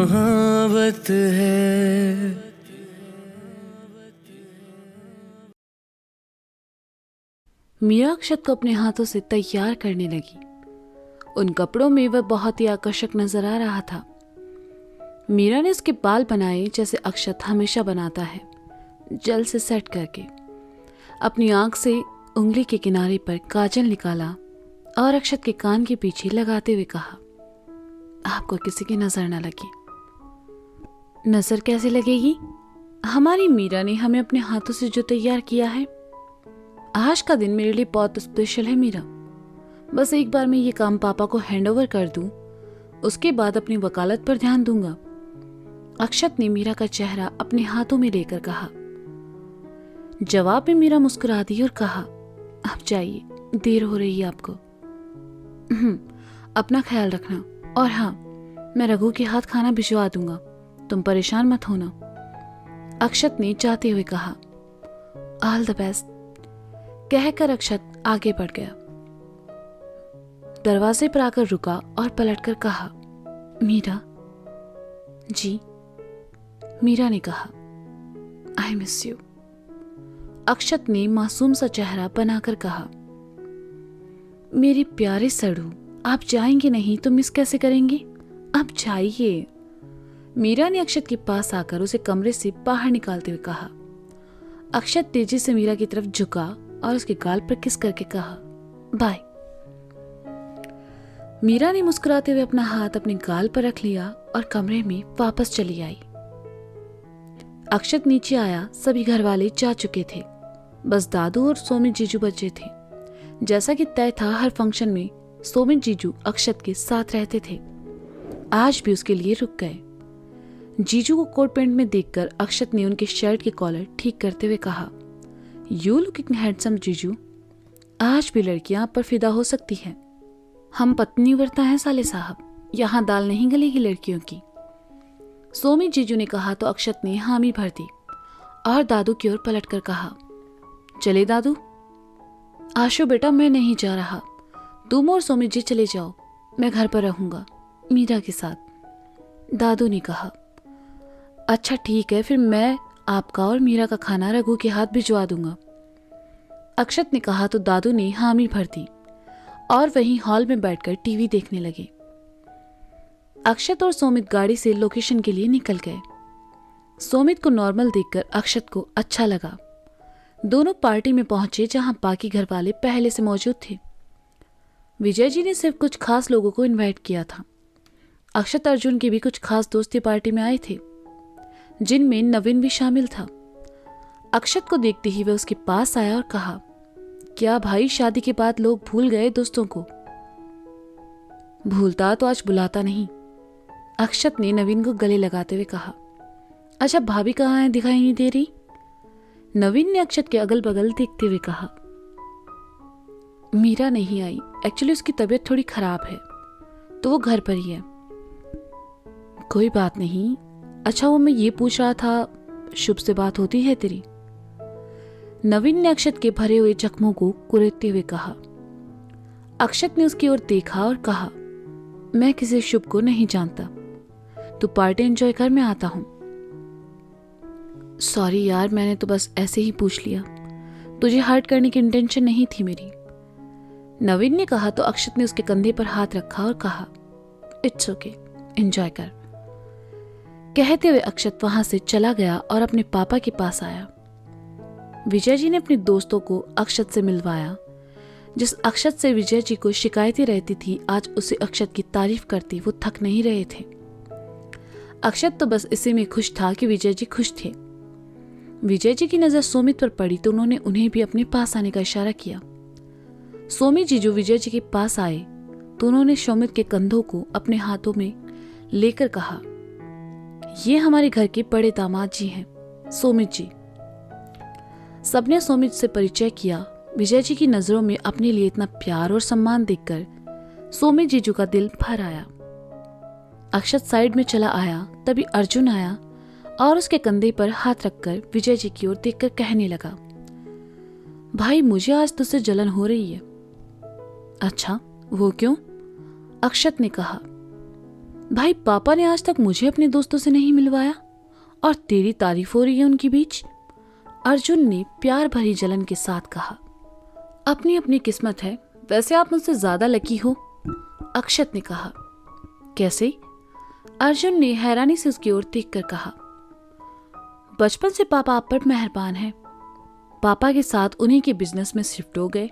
मोहब्बत है। मीरा अक्षत को अपने हाथों से तैयार करने लगी। उन कपड़ों में वह बहुत ही आकर्षक नजर आ रहा था। मीरा ने उसके बाल बनाए जैसे अक्षत हमेशा बनाता है, जल से सेट करके। अपनी आंख से उंगली के किनारे पर काजल निकाला और अक्षत के कान के पीछे लगाते हुए कहा, आपको किसी की नजर न लगे। नजर कैसे लगेगी? हमारी मीरा ने हमें अपने हाथों से जो तैयार किया है। आज का दिन मेरे लिए बहुत स्पेशल है मीरा। बस एक बार मैं ये काम पापा को हैंडओवर कर दूं, उसके बाद अपनी वकालत पर ध्यान दूंगा। अक्षत ने मीरा का चेहरा अपने हाथों में लेकर कहा। जवाब में मीरा मुस्कुरा दी और कहा, अब जाइए, देर हो रही है आपको। अपना ख्याल रखना, और हाँ, मैं रघु के हाथ खाना भिजवा दूंगा, तुम परेशान मत होना। अक्षत ने जाते हुए कहा। ऑल द बेस्ट कहकर अक्षत आगे बढ़ गया। दरवाजे पर आकर रुका और पलटकर कहा, मीरा। जी, मीरा ने कहा। I miss you. अक्षत ने मासूम सा चेहरा बनाकर कहा, मेरे प्यारे सड़ू, आप जाएंगे नहीं तो मिस कैसे करेंगे? आप जाइए। मीरा ने अक्षत के पास आकर उसे कमरे से बाहर निकालते हुए कहा। अक्षत तेजी से मीरा की तरफ झुका और उसके गाल पर किस करके कहा, बाय। मीरा ने मुस्कुराते हुए अपना हाथ अपने गाल पर रख लिया और कमरे में वापस चली आई। अक्षत नीचे आया, सभी घर वाले जा चुके थे, बस दादू और सोमित जीजू बचे थे। जैसा कि तय था, हर फंक्शन में सोमित जीजू अक्षत के साथ रहते थे। आज भी उसके लिए रुक गए। जीजू को कोट पैंट में देखकर अक्षत ने उनके शर्ट के कॉलर ठीक करते हुए कहा, यू लुकिंग हैंडसम जीजू। आज भी लड़कियां आप पर फिदा हो सकती हैं। हम पत्नी व्रता हैं साले साहब, यहाँ दाल नहीं गलेगी लड़कियों की। सोमी जीजू ने कहा तो अक्षत ने हामी भर दी और दादू की ओर पलटकर कहा, चले दादू। आशु बेटा, मैं नहीं जा रहा, तुम और सोमी जी चले जाओ, मैं घर पर रहूंगा मीरा के साथ। दादू ने कहा, अच्छा ठीक है, फिर मैं आपका और मीरा का खाना रघु के हाथ भिजवा दूंगा। अक्षत ने कहा तो दादू ने हामी भर दी और वहीं हॉल में बैठकर टीवी देखने लगे। अक्षत और सोमित गाड़ी से लोकेशन के लिए निकल गए। सोमित को नॉर्मल देखकर अक्षत को अच्छा लगा। दोनों पार्टी में पहुंचे जहां बाकी घर वाले पहले से मौजूद थे। विजय जी ने सिर्फ कुछ खास लोगों को इनवाइट किया था। अक्षत अर्जुन के भी कुछ खास दोस्त पार्टी में आए थे, जिनमें नवीन भी शामिल था। अक्षत को देखते ही वह उसके पास आया और कहा, क्या भाई, शादी के बाद लोग भूल गए दोस्तों को? भूलता तो आज बुलाता नहीं। अक्षत ने नवीन को गले लगाते हुए कहा। अच्छा, भाभी कहाँ है, दिखाई नहीं दे रही? नवीन ने अक्षत के अगल बगल देखते हुए कहा। मीरा नहीं आई, एक्चुअली उसकी तबीयत थोड़ी खराब है, तो वो घर पर ही है। कोई बात नहीं। अच्छा, वो मैं ये पूछ रहा था, शुभ से बात होती है तेरी? नवीन ने अक्षत के भरे हुए जख्मों को कुरेदते हुए कहा। अक्षत ने उसकी ओर देखा और कहा, मैं किसी शुभ को नहीं जानता, तू पार्टी एंजॉय कर, मैं आता हूं। सॉरी यार, मैंने तो बस ऐसे ही पूछ लिया, तुझे हर्ट करने की इंटेंशन नहीं थी मेरी। नवीन ने कहा तो अक्षत ने उसके कंधे पर हाथ रखा और कहा, इट्स ओके, एंजॉय कर। कहते हुए अक्षत वहां से चला गया और अपने पापा के पास आया। विजय जी ने अपने दोस्तों को अक्षत से मिलवाया। जिस अक्षत से विजय जी को शिकायतें रहती थी, आज उसे अक्षत की तारीफ करती वो थक नहीं रहे थे। अक्षत तो बस इसी में खुश था कि विजय जी खुश थे। विजय जी की नजर सोमित पर पड़ी तो उन्होंने उन्हें भी अपने पास आने का इशारा किया। सोमी जी जो विजय जी के पास आए तो उन्होंने सोमित के कंधों को अपने हाथों में लेकर कहा, ये हमारे घर के बड़े दामाद जी हैं, सोमित जी। सबने सोमित से परिचय किया। विजय जी की नजरों में अपने लिए इतना प्यार और सम्मान देखकर सोमित जीजू का दिल भर आया। अक्षत साइड में चला आया, तभी अर्जुन आया और उसके कंधे पर हाथ रखकर विजय जी की ओर देखकर कहने लगा, भाई मुझे आज तुझसे जलन हो रही है। अच्छा, वो क्यों? अक्षत ने कहा। भाई पापा ने आज तक मुझे अपने दोस्तों से नहीं मिलवाया और तेरी तारीफ हो रही है उनके बीच। अर्जुन ने प्यार भरी जलन के साथ कहा। अपनी अपनी किस्मत है, वैसे आप मुझसे ज्यादा लकी हो, अक्षत ने कहा। कैसे? अर्जुन ने हैरानी से उसकी ओर देखकर कहा। बचपन से पापा आप पर मेहरबान हैं। पापा के साथ उन्हीं के बिजनेस में शिफ्ट हो गए,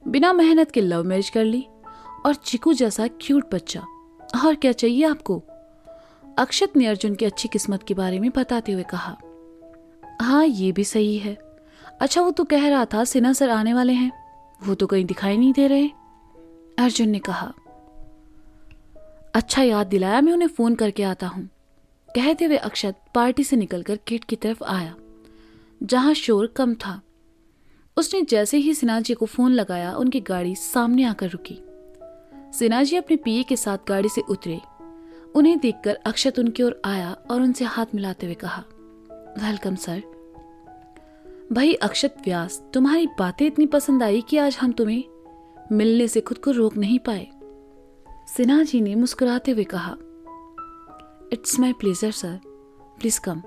बिना मेहनत के लव मैरिज कर ली और चिकू जैसा क्यूट बच्चा, और क्या चाहिए आपको? अक्षत ने अर्जुन की अच्छी किस्मत के बारे में बताते हुए कहा। हाँ ये भी सही है। अच्छा वो तो कह रहा था सिन्हा सर आने वाले हैं, वो तो कहीं दिखाई नहीं दे रहे, अर्जुन ने कहा। अच्छा याद दिलाया, मैं उन्हें फोन करके आता हूँ, कहते हुए अक्षत पार्टी से निकलकर गेट की तरफ आया जहां शोर कम था। उसने जैसे ही सिन्हा जी को फोन लगाया उनकी गाड़ी सामने आकर रुकी। सिन्हा जी अपने पीए के साथ गाड़ी से उतरे। उन्हें देखकर अक्षत उनकी ओर आया और उनसे हाथ मिलाते हुए कहा, वेलकम सर। भाई अक्षत व्यास, तुम्हारी बातें इतनी पसंद आई कि आज हम तुम्हें मिलने से खुद को रोक नहीं पाए, सिन्हा जी ने मुस्कुराते हुए कहा। It's my pleasure sir, please come,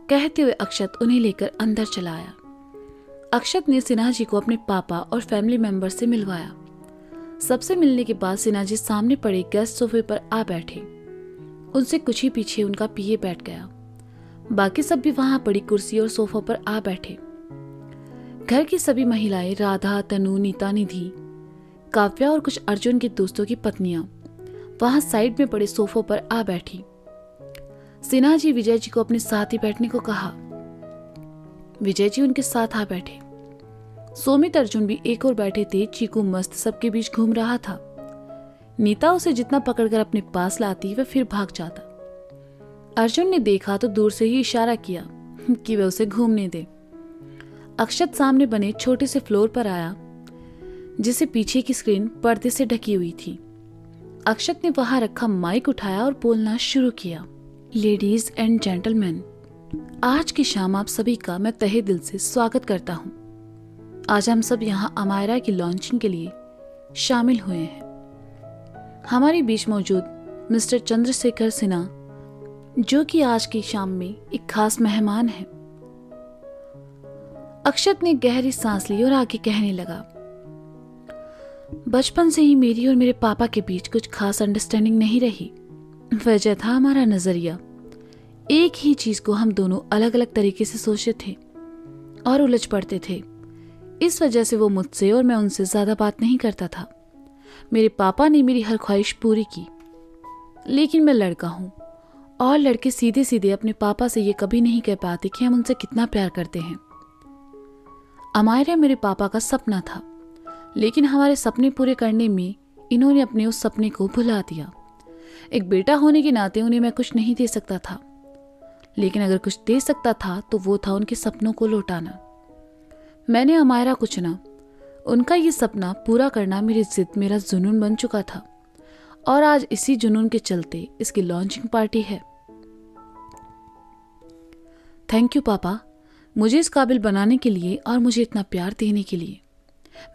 कहते हुए अक्षत उन्हें लेकर अंदर चला आया। अक्षत ने सिन्हा जी को अपने पापा और फैमिली मेंबर से मिलवाया। सबसे मिलने के बाद सिन्हा जी सामने पड़े गेस्ट सोफे पर आ बैठे। उनसे कुछ ही पीछे उनका पीए बैठ गया। बाकी सब भी वहां पड़ी कुर्सी और सोफों पर आ बैठे। घर की सभी महिलाएं, राधा, तनु, नीता, निधि, काव्या और कुछ अर्जुन के दोस्तों की पत्नियां वहां साइड में पड़े सोफों पर आ बैठी। सिन्हा जी विजय जी को अपने साथ ही बैठने को कहा। विजय जी उनके साथ आ बैठे। सोमित, अर्जुन भी एक और बैठे थे। चीकू मस्त सबके बीच घूम रहा था। नीता उसे जितना पकड़कर अपने पास लाती वह फिर भाग जाता। अर्जुन ने देखा तो दूर से ही इशारा किया कि वह उसे घूमने दे। अक्षत सामने बने छोटे से फ्लोर पर आया जिसे पीछे की स्क्रीन पर्दे से ढकी हुई थी। अक्षत ने वहां रखा माइक उठाया और बोलना शुरू किया। लेडीज एंड जेंटलमैन, आज की शाम आप सभी का मैं तहे दिल से स्वागत करता हूं। आज हम सब यहाँ अमायरा की लॉन्चिंग के लिए शामिल हुए हैं। हमारे बीच मौजूद मिस्टर चंद्रशेखर सिन्हा, जो कि आज की शाम में एक खास मेहमान है। अक्षत ने गहरी सांस ली और आगे कहने लगा। बचपन से ही मेरी और मेरे पापा के बीच कुछ खास अंडरस्टैंडिंग नहीं रही। वजह था हमारा नजरिया। एक ही चीज को हम दोनों अलग अलग तरीके से सोचते थे और उलझ पड़ते थे। इस वजह से वो मुझसे और मैं उनसे ज्यादा बात नहीं करता था। मेरे पापा ने मेरी हर ख्वाहिश पूरी की, लेकिन मैं लड़का हूं और लड़के सीधे सीधे अपने पापा से ये कभी नहीं कह पाते कि हम उनसे कितना प्यार करते हैं। अमायरा मेरे पापा का सपना था, लेकिन हमारे सपने पूरे करने में इन्होंने अपने उस सपने को भुला दिया। एक बेटा होने के नाते उन्हें मैं कुछ नहीं दे सकता था, लेकिन अगर कुछ दे सकता था तो वो था उनके सपनों को लौटाना। मैंने अमायरा को चुना। उनका ये सपना पूरा करना मेरी जिद, मेरा जुनून बन चुका था और आज इसी जुनून के चलते इसकी लॉन्चिंग पार्टी है। थैंक यू पापा, मुझे इस काबिल बनाने के लिए और मुझे इतना प्यार देने के लिए।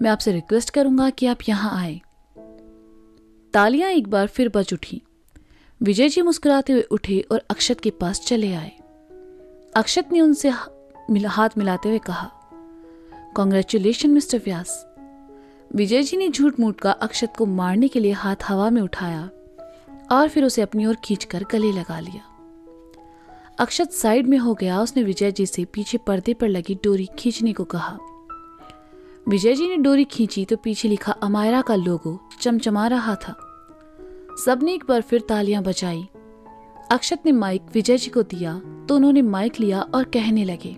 मैं आपसे रिक्वेस्ट करूंगा कि आप यहाँ आए। तालियां एक बार फिर बज उठी। विजय जी मुस्कुराते हुए उठे और अक्षत के पास चले आए। अक्षत ने उनसे हाथ मिलाते हुए कहा, कॉन्ग्रेचुलेशन मिस्टर व्यास। विजय जी ने झूठ मूठ का अक्षत को मारने के लिए हाथ हवा में उठाया और फिर उसे अपनी ओर खींचकर गले लगा लिया। अक्षत साइड में हो गया। उसने विजय जी से पीछे पर्दे पर लगी डोरी खींचने को कहा। विजय जी ने डोरी खींची तो पीछे लिखा अमायरा का लोगो चमचमा रहा था। सबने एक बार फिर तालियां बजाई। अक्षत ने माइक विजय जी को दिया तो उन्होंने माइक लिया और कहने लगे,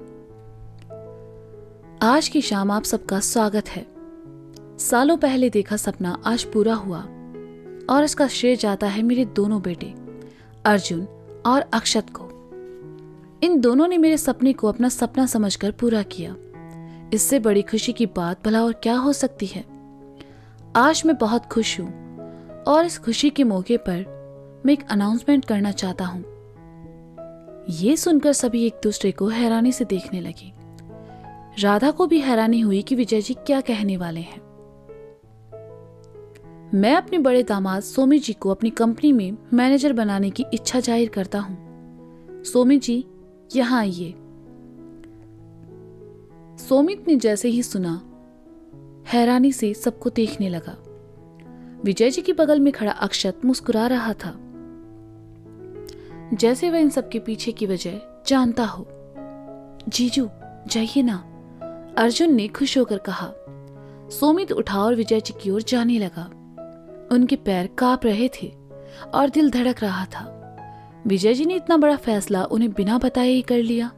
आज की शाम आप सबका स्वागत है। सालों पहले देखा सपना आज पूरा हुआ और इसका श्रेय जाता है मेरे दोनों बेटे अर्जुन और अक्षत को। इन दोनों ने मेरे सपने को अपना सपना समझकर पूरा किया। इससे बड़ी खुशी की बात भला और क्या हो सकती है। आज मैं बहुत खुश हूं और इस खुशी के मौके पर मैं एक अनाउंसमेंट करना चाहता हूं। ये सुनकर सभी एक दूसरे को हैरानी से देखने लगे। राधा को भी हैरानी हुई कि विजय जी क्या कहने वाले हैं। मैं अपने बड़े दामाद सोमी जी को अपनी कंपनी में मैनेजर बनाने की इच्छा जाहिर करता हूँ। सोमी जी, यहाँ आइए। सोमित ने जैसे ही सुना, हैरानी से सबको देखने लगा। विजय जी के बगल में खड़ा अक्षत मुस्कुरा रहा था, जैसे वह इन सबके पीछे की वजह जानता हो। जीजू जाइए ना, अर्जुन ने खुश होकर कहा। सोमित उठा और विजय जी की ओर जाने लगा। उनके पैर कांप रहे थे और दिल धड़क रहा था। विजय जी ने इतना बड़ा फैसला उन्हें बिना बताए ही कर लिया।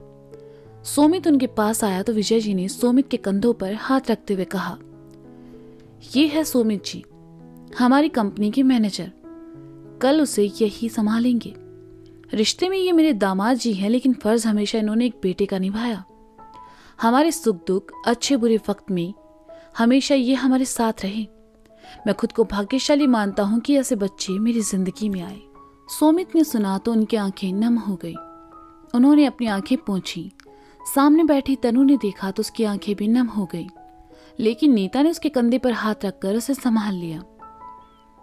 सोमित उनके पास आया तो विजय जी ने सोमित के कंधों पर हाथ रखते हुए कहा, ये है सोमित जी, हमारी कंपनी के मैनेजर। कल उसे यही संभालेंगे। रिश्ते में ये मेरे दामाद जी हैं, लेकिन फर्ज हमेशा इन्होंने एक बेटे का निभाया। हमारे सुख दुख, अच्छे बुरे वक्त में हमेशा ये हमारे साथ रहे। मैं खुद को भाग्यशाली मानता हूं कि ऐसे बच्चे मेरी जिंदगी में आए। सोमित ने सुना तो उनकी आंखें नम हो गई। उन्होंने अपनी आंखें पोंछी। सामने बैठी तनु ने देखा तो उसकी आंखें भी नम हो गई, लेकिन नीता ने उसके कंधे पर हाथ रखकर उसे संभाल लिया।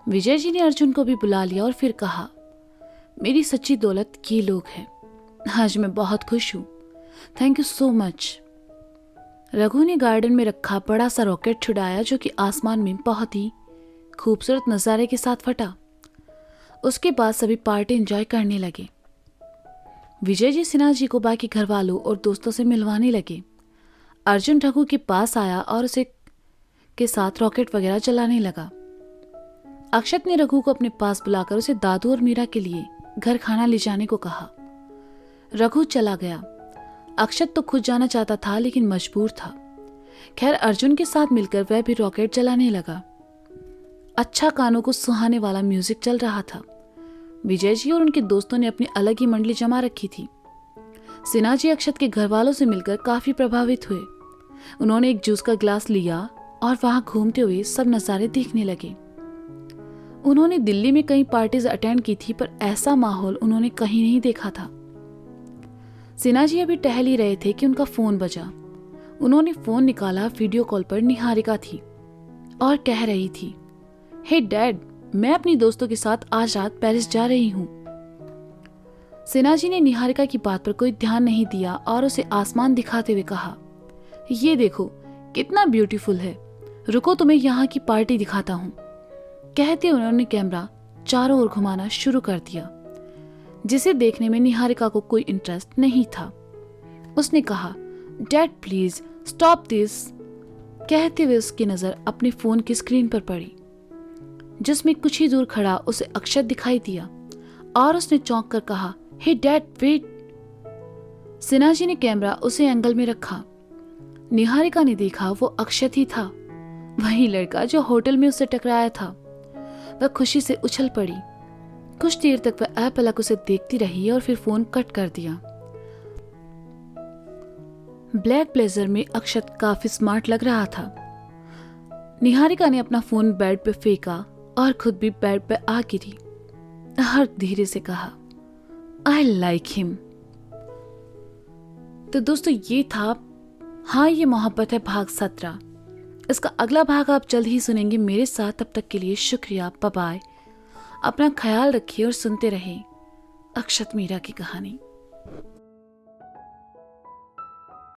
विजय जी ने अर्जुन को भी बुला लिया और फिर कहा, मेरी सच्ची दौलत ये लोग हैं। आज मैं बहुत खुश हूं। Thank you so much. Raghu ने गार्डन में रखा बड़ा सा रॉकेट छुड़ाया, जो कि आसमान में बहुत ही खूबसूरत नज़ारे के साथ फटा। उसके बाद सभी पार्टी एंजॉय करने लगे। विजय जी सिन्हा जी को बाकी घर वालों और दोस्तों से मिलवाने लगे। अर्जुन रघु के पास आया और उसे के साथ रॉकेट वगैरह चलाने लगा। अक्षत ने रघु को अपने पास बुलाकर उसे दादू और मीरा के लिए घर खाना ले जाने को कहा। रघु चला गया। अक्षत तो खुद जाना चाहता था, लेकिन मजबूर था। खैर, अर्जुन के साथ मिलकर वह भी रॉकेट चलाने लगा। अच्छा कानों को सुहाने वाला म्यूजिक चल रहा था। विजय जी और उनके दोस्तों ने अपनी अलग ही मंडली जमा रखी थी। सिन्हा जी अक्षत के घर वालों से मिलकर काफी प्रभावित हुए। उन्होंने एक जूस का ग्लास लिया और वहां घूमते हुए सब नजारे देखने लगे। उन्होंने दिल्ली में कई पार्टीज अटेंड की थी, पर ऐसा माहौल उन्होंने कहीं नहीं देखा था। सिन्हा जी अभी टहल ही रहे थे कि उनका फोन बजा। उन्होंने फोन निकाला। वीडियो कॉल पर निहारिका थी और कह रही थी, हे डैड, मैं अपनी दोस्तों के साथ आज रात पेरिस जा रही हूँ। सिन्हा जी ने निहारिका की बात पर कोई ध्यान नहीं दिया और उसे आसमान दिखाते हुए कहा, ये देखो कितना ब्यूटीफुल है, रुको तुम्हें यहाँ की पार्टी दिखाता हूँ। कहते उन्होंने कैमरा चारों ओर घुमाना शुरू कर दिया, जिसे देखने में निहारिका को कोई इंटरेस्ट नहीं था। उसने कहा, डैड प्लीज स्टॉप दिस। कहते हुए उसकी नजर अपने फोन की स्क्रीन पर पड़ी, जिसमें कुछ ही दूर खड़ा उसे अक्षत दिखाई दिया और उसने चौंक कर कहा, हे डैड वेट। सिन्हा जी ने कैमरा उसे एंगल में रखा। निहारिका ने देखा वो अक्षत ही था, वही लड़का जो होटल में उसे टकराया था। वह खुशी से उछल पड़ी। कुछ देर तक वह अपलक उसे देखती रही और फिर फोन कट कर दिया। ब्लैक ब्लेजर में अक्षत काफी स्मार्ट लग रहा था। निहारिका ने अपना फोन बेड पे फेंका और खुद भी बेड पे आ गिरी और धीरे से कहा, आई लाइक हिम। तो दोस्तों, ये था हाँ ये मोहब्बत है भाग 17। इसका अगला भाग आप जल्द ही सुनेंगे मेरे साथ। तब तक के लिए शुक्रिया, बाय बाय। अपना ख्याल रखिए और सुनते रहें अक्षत मीरा की कहानी।